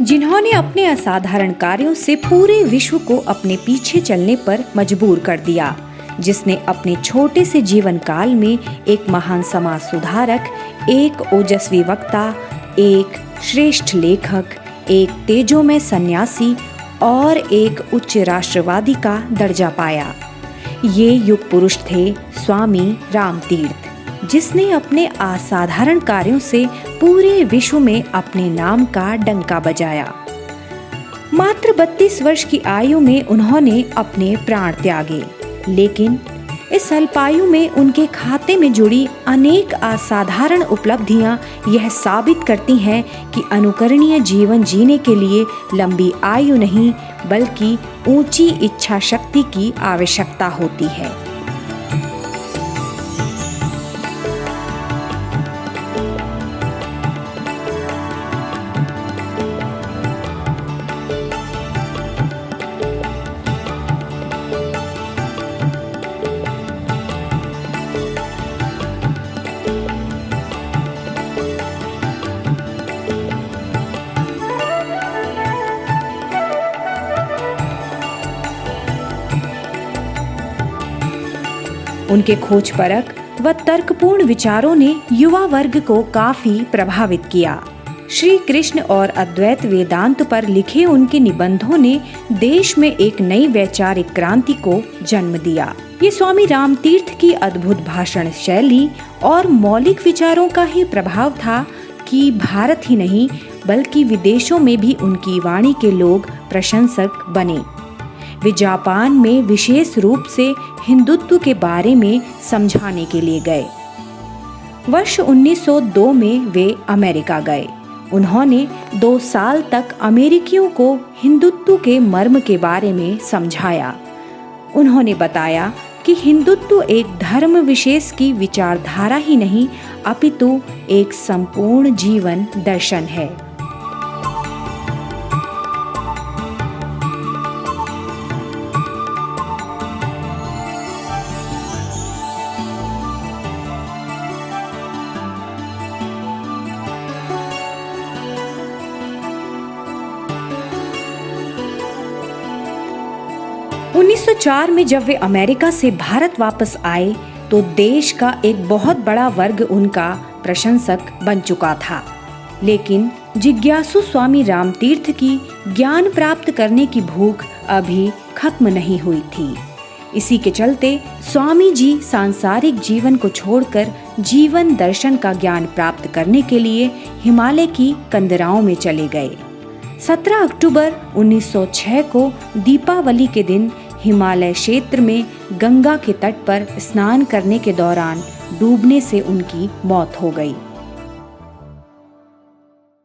जिन्होंने अपने असाधारण कार्यों से पूरे विश्व को अपने पीछे चलने पर मजबूर कर दिया, जिसने अपने छोटे से जीवन काल में एक महान समाज सुधारक, एक ओजस्वी वक्ता, एक श्रेष्ठ लेखक, एक तेजोमय सन्यासी और एक उच्च राष्ट्रवादी का दर्जा पाया। ये युग पुरुष थे स्वामी रामतीर्थ, जिसने अपने असाधारण कार्यों से पूरे विश्व में अपने नाम का डंका बजाया। मात्र 32 वर्ष की आयु में उन्होंने अपने प्राण त्यागे, लेकिन इस अल्पायु में उनके खाते में जुड़ी अनेक असाधारण उपलब्धियां यह साबित करती हैं कि अनुकरणीय जीवन जीने के लिए लंबी आयु नहीं, बल्कि ऊंची इच्छा शक्ति की आवश्यकता होती है। उनके खोज परख व तर्कपूर्ण विचारों ने युवा वर्ग को काफी प्रभावित किया। श्री कृष्ण और अद्वैत वेदांत पर लिखे उनके निबंधों ने देश में एक नई वैचारिक क्रांति को जन्म दिया। ये स्वामी रामतीर्थ की अद्भुत भाषण शैली और मौलिक विचारों का ही प्रभाव था कि भारत ही नहीं बल्कि विदेशों में भी उनकी वाणी के लोग प्रशंसक बने। वे जापान में विशेष रूप से हिंदुत्व के बारे में समझाने के लिए गए। वर्ष 1902 में वे अमेरिका गए। उन्होंने 2 साल तक अमेरिकियों को हिंदुत्व के मर्म के बारे में समझाया। उन्होंने बताया कि हिंदुत्व एक धर्म विशेष की विचारधारा ही नहीं, अपितु एक संपूर्ण जीवन दर्शन है। – 1904 में जब वे अमेरिका से भारत वापस आए तो देश का एक बहुत बड़ा वर्ग उनका प्रशंसक बन चुका था, लेकिन जिज्ञासु स्वामी रामतीर्थ की ज्ञान प्राप्त करने की भूख अभी खत्म नहीं हुई थी। इसी के चलते स्वामी जी सांसारिक जीवन को छोड़कर जीवन दर्शन का ज्ञान प्राप्त करने के लिए हिमालय की कंदराओं में चले गए। 17 अक्टूबर 1906 को दीपावली के दिन हिमालय क्षेत्र में गंगा के तट पर स्नान करने के दौरान डूबने से उनकी मौत हो गई।